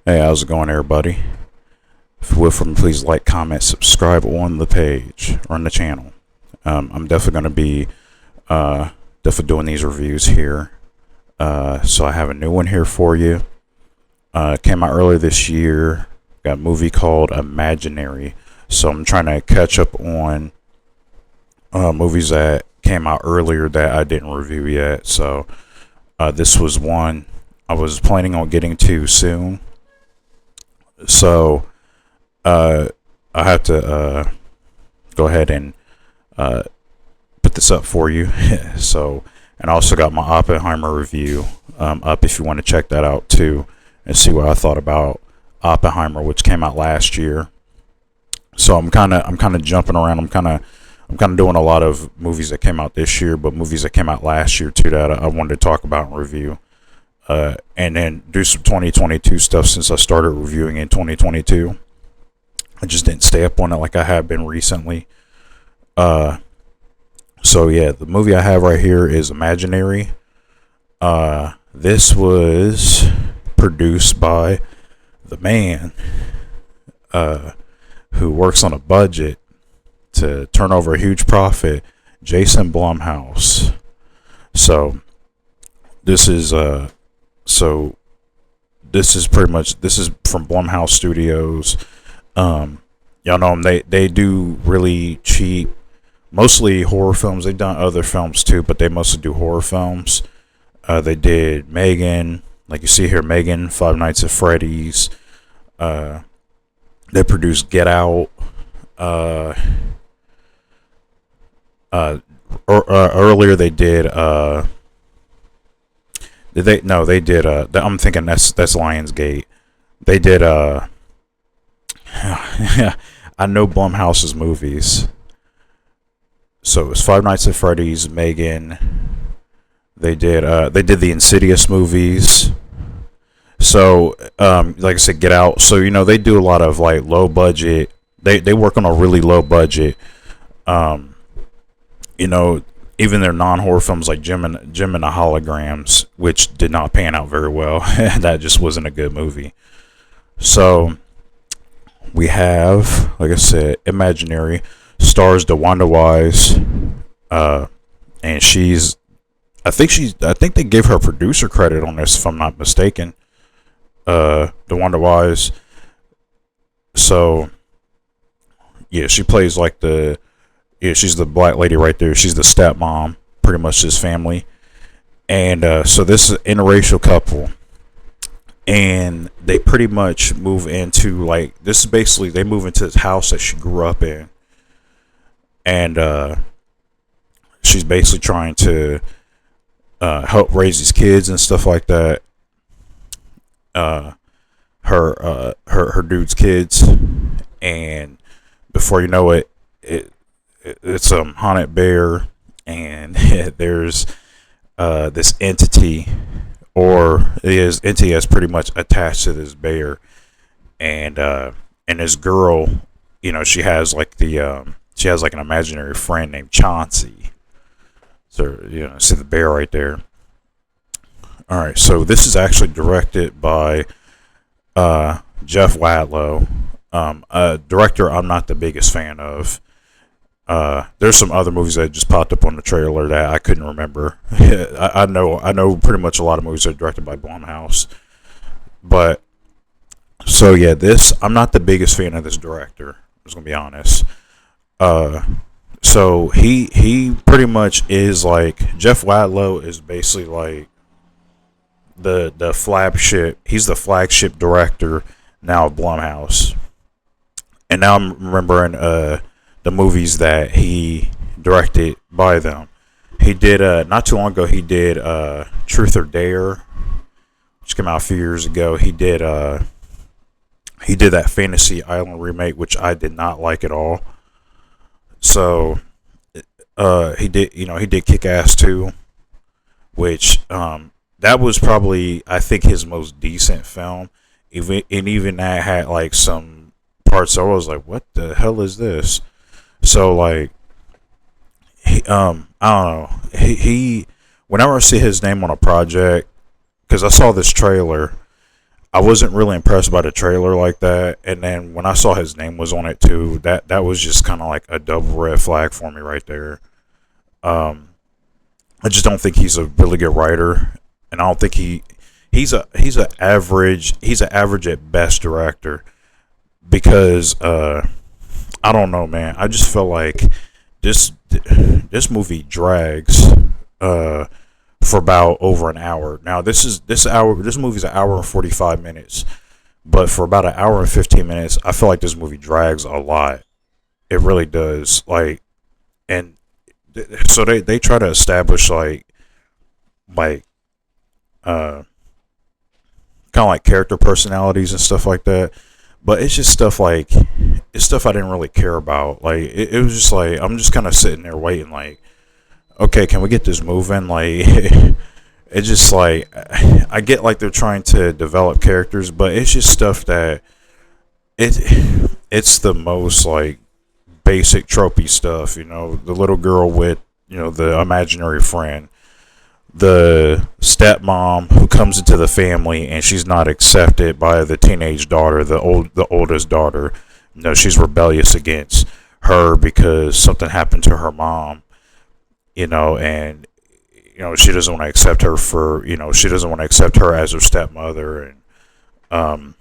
Hey, how's it going, everybody? If you would, from please like, comment, subscribe on the page or on the channel. I'm definitely going to be definitely doing these reviews here. So I have a new one here for you. Came out earlier this year. Got a movie called Imaginary. So I'm trying to catch up on movies that came out earlier that I didn't review yet. So this was one I was planning on getting to soon. So I have to go ahead and put this up for you. So, and I also got my Oppenheimer review up if you want to check that out too and see what I thought about Oppenheimer, which came out last year. So I'm kind of jumping around. I'm kind of doing a lot of movies that came out this year, but movies that came out last year too that I wanted to talk about and review. And then do some 2022 stuff since I started reviewing in 2022. I just didn't stay up on it like I have been recently. So yeah, the movie I have right here is Imaginary. This was produced by the man who works on a budget to turn over a huge profit, Jason Blumhouse. So this is this is from Blumhouse Studios. Y'all know them. They do really cheap, mostly horror films. They've done other films too, but they mostly do horror films. They did Megan, like you see here, Megan, Five Nights at Freddy's. They produced Get Out. Earlier they did. Did they? No, they did. I'm thinking that's Lionsgate. They did. I know Blumhouse's movies. So it was Five Nights at Freddy's, Megan. They did the Insidious movies. So like I said, Get Out. So they do a lot of like low budget. They work on a really low budget. Even their non-horror films like Jim and the Holograms, which did not pan out very well. That just wasn't a good movie. So we have, like I said, Imaginary, stars Dewanda Wise, and I think they gave her producer credit on this, if I'm not mistaken. Dewanda Wise. So yeah, she plays like she's the black lady right there. She's the stepmom, pretty much his family. And so this is an interracial couple. And they pretty much move into, like, this is basically, they move into this house that she grew up in. And she's basically trying to help raise these kids and stuff like that. Her dude's kids. And before you know it, it's a haunted bear, and there's this entity, or entity that's pretty much attached to this bear, and this girl, she has like an imaginary friend named Chauncey. So see the bear right there. All right, so this is actually directed by Jeff Wadlow, a director I'm not the biggest fan of. There's some other movies that just popped up on the trailer that I couldn't remember. I know pretty much a lot of movies that are directed by Blumhouse. But so yeah, I'm not the biggest fan of this director. I'm just gonna be honest. So he pretty much is like, Jeff Wadlow is basically like the flagship. He's the flagship director now of Blumhouse. And now I'm remembering the movies that he directed by them. He did not too long ago. He did Truth or Dare, which came out a few years ago. He did that Fantasy Island remake, which I did not like at all. So he did Kick Ass 2, which that was probably, I think, his most decent film. Even that had like some parts I was like, what the hell is this? So like, I don't know. He whenever I see his name on a project, because I saw this trailer, I wasn't really impressed by the trailer like that, and then when I saw his name was on it too, that was just kind of like a double red flag for me right there. Um, I just don't think he's a really good writer, and I don't think he's an average at best director because I don't know, man. I just feel like this movie drags uh for about over an hour. Now this movie's an hour and 45 minutes, but for about an hour and 15 minutes, I feel like this movie drags a lot. It really does. Like, and so they try to establish like uh kind of like character personalities and stuff like that. But it's just stuff like it's stuff I didn't really care about. Like it was just like I'm just kind of sitting there waiting. Like, okay, can we get this moving? Like it's just like I get like they're trying to develop characters, but it's just stuff that it's the most like basic tropey stuff. You know, the little girl with the imaginary friend, the stepmom who comes into the family and she's not accepted by the teenage daughter, the oldest daughter. She's rebellious against her because something happened to her mom. And she doesn't want to accept her she doesn't want to accept her as her stepmother, um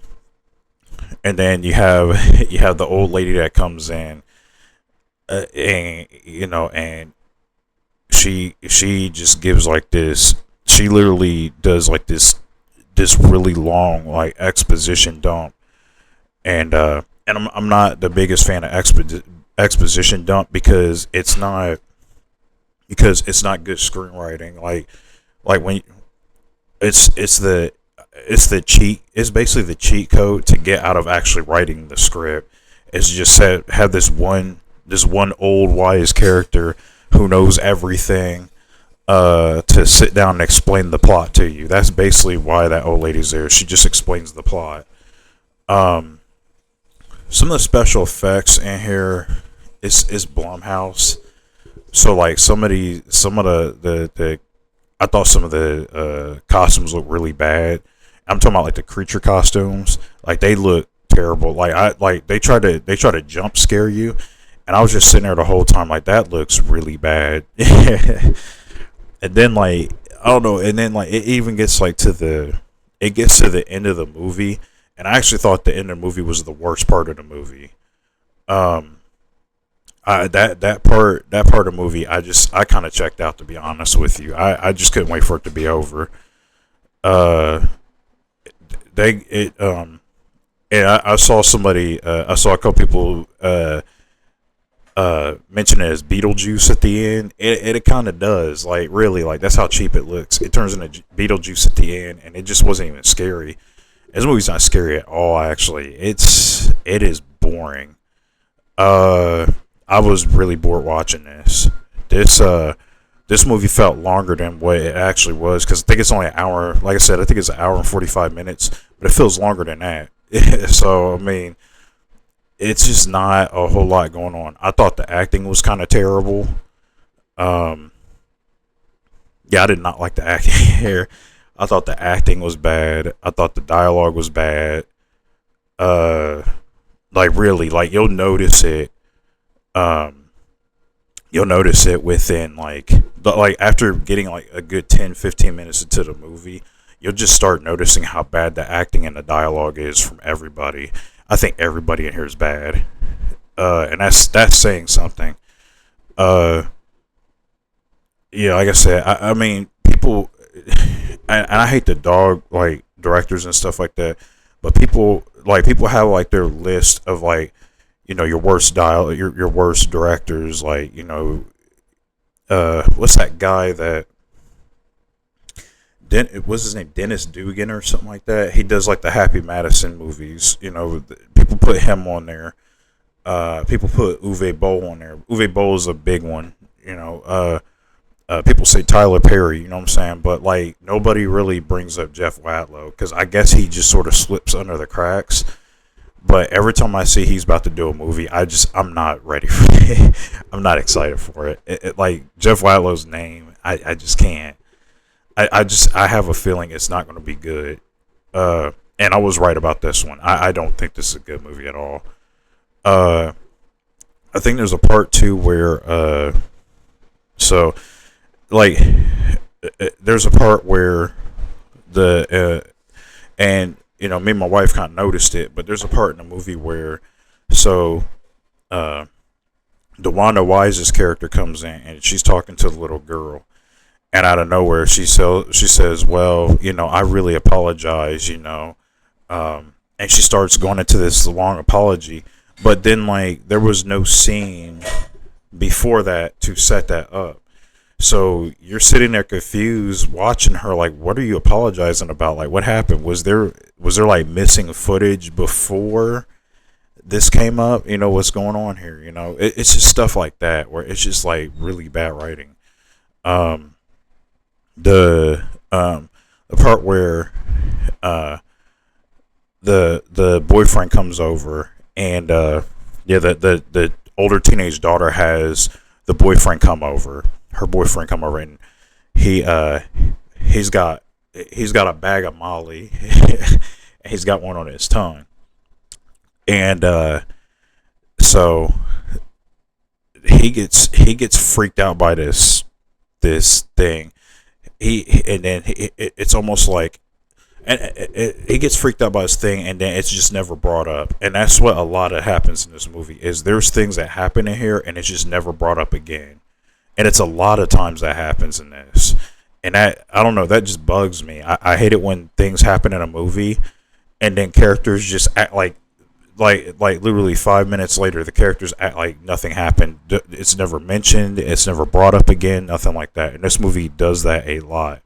and then you have the old lady that comes in, and she just gives like this. She literally does like this really long like exposition dump, and I'm not the biggest fan of exposition dump because it's not good screenwriting. Like when it's basically the cheat code to get out of actually writing the script. It's just have this one old wise character who knows everything to sit down and explain the plot to you. That's basically why that old lady's there. She just explains the plot. Some of the special effects in here is Blumhouse. So like some of the I thought some of the costumes looked really bad. I'm talking about like the creature costumes. Like they look terrible. They try to jump scare you, and I was just sitting there the whole time like that looks really bad. And then like I don't know, and then like it even gets like it gets to the end of the movie, and I actually thought the end of the movie was the worst part of the movie. That part of the movie, I kind of checked out, to be honest with you. I just couldn't wait for it to be over. Uh, and I saw I saw a couple people mention it as Beetlejuice at the end. It kind of does, like really, like that's how cheap it looks. It turns into Beetlejuice at the end, and it just wasn't even scary. This movie's not scary at all. Actually, it is boring. I was really bored watching this. This movie felt longer than what it actually was, because I think it's only an hour. Like I said, I think it's an hour and 45 minutes, but it feels longer than that. So I mean, it's just not a whole lot going on. I thought the acting was kind of terrible. Um, yeah, I did not like the acting here. I thought the acting was bad. I thought the dialogue was bad. Uh, like really, like um you'll notice it within like after getting like a good 10-15 minutes into the movie. You'll just start noticing how bad the acting and the dialogue is from everybody. I think everybody in here is bad, and that's saying something. uh yeah, like I said, I mean people, and I hate the dog like directors and stuff like that, but people have like their list of like, your worst your worst directors, like, what's that guy that what's his name, Dennis Dugan or something like that. He does like the Happy Madison movies. People put him on there. People put Uwe Boll on there. Uwe Boll is a big one. People say Tyler Perry, you know what I'm saying, but like nobody really brings up Jeff Watlow, because I guess he just sort of slips under the cracks. But every time I see he's about to do a movie, I'm not ready for it. I'm not excited for it. Like Jeff Watlow's name, I just can't. I have a feeling it's not going to be good. And and I was right about this one. I don't think this is a good movie at all. Uh, I think there's a part two where so like there's a part where the and me and my wife kind of noticed it, but there's a part in the movie where so uh Dewanda Wise's character comes in and she's talking to the little girl, and out of nowhere she says, well, I really apologize, and she starts going into this long apology, but then like there was no scene before that to set that up. So you're sitting there confused watching her, like, what are you apologizing about? Like, what happened? Was there like missing footage before this came up? What's going on here? It's just stuff like that where it's just like really bad writing. Um, the part where the boyfriend comes over, and yeah, the older teenage daughter has the boyfriend come over, her boyfriend come over, and he he's got a bag of Molly, and he's got one on his tongue, and so he gets freaked out by this thing. It's almost like, and he gets freaked out by this thing, and then it's just never brought up. And that's what a lot of happens in this movie, is there's things that happen in here and it's just never brought up again. And it's a lot of times that happens in this, and that, I don't know, that just bugs me. I hate it when things happen in a movie and then characters just act like literally 5 minutes later the characters act like nothing happened. It's never mentioned, it's never brought up again, nothing like that. And this movie does that a lot.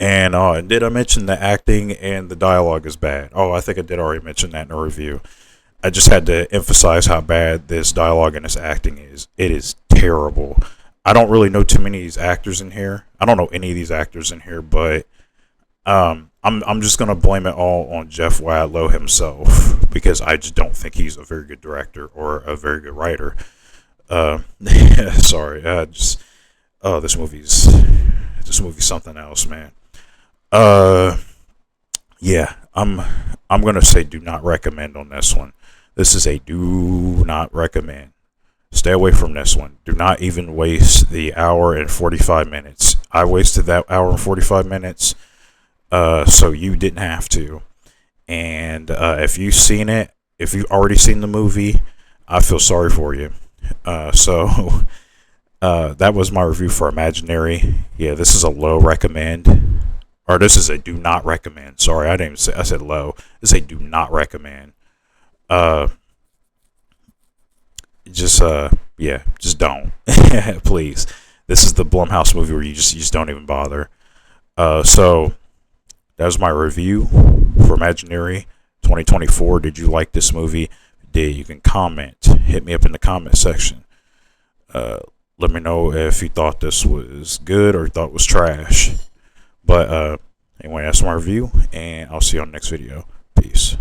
And did I mention the acting and the dialogue is bad? Oh, I think I did already mention that in a review. I just had to emphasize how bad this dialogue and this acting is. It is terrible. I don't really know too many of these actors in here. I don't know any of these actors in here, but I'm just gonna blame it all on Jeff Wadlow himself, because I just don't think he's a very good director or a very good writer. Sorry, this movie's something else, man. Yeah, I'm gonna say do not recommend on this one. This is a do not recommend. Stay away from this one. Do not even waste the hour and 45 minutes. I wasted that hour and 45 minutes, so you didn't have to. And if you've seen it, if you've already seen the movie, I feel sorry for you. So that was my review for Imaginary. Yeah, this is a low recommend. Or this is a do not recommend. Sorry, I didn't even say, I said low. This is a do not recommend. Just don't. Please. This is the Blumhouse movie where you just don't even bother. So that was my review for Imaginary 2024. Did you like this movie? Did you can comment. Hit me up in the comment section. Let me know if you thought this was good or you thought it was trash. But anyway, that's my review, and I'll see you on the next video. Peace.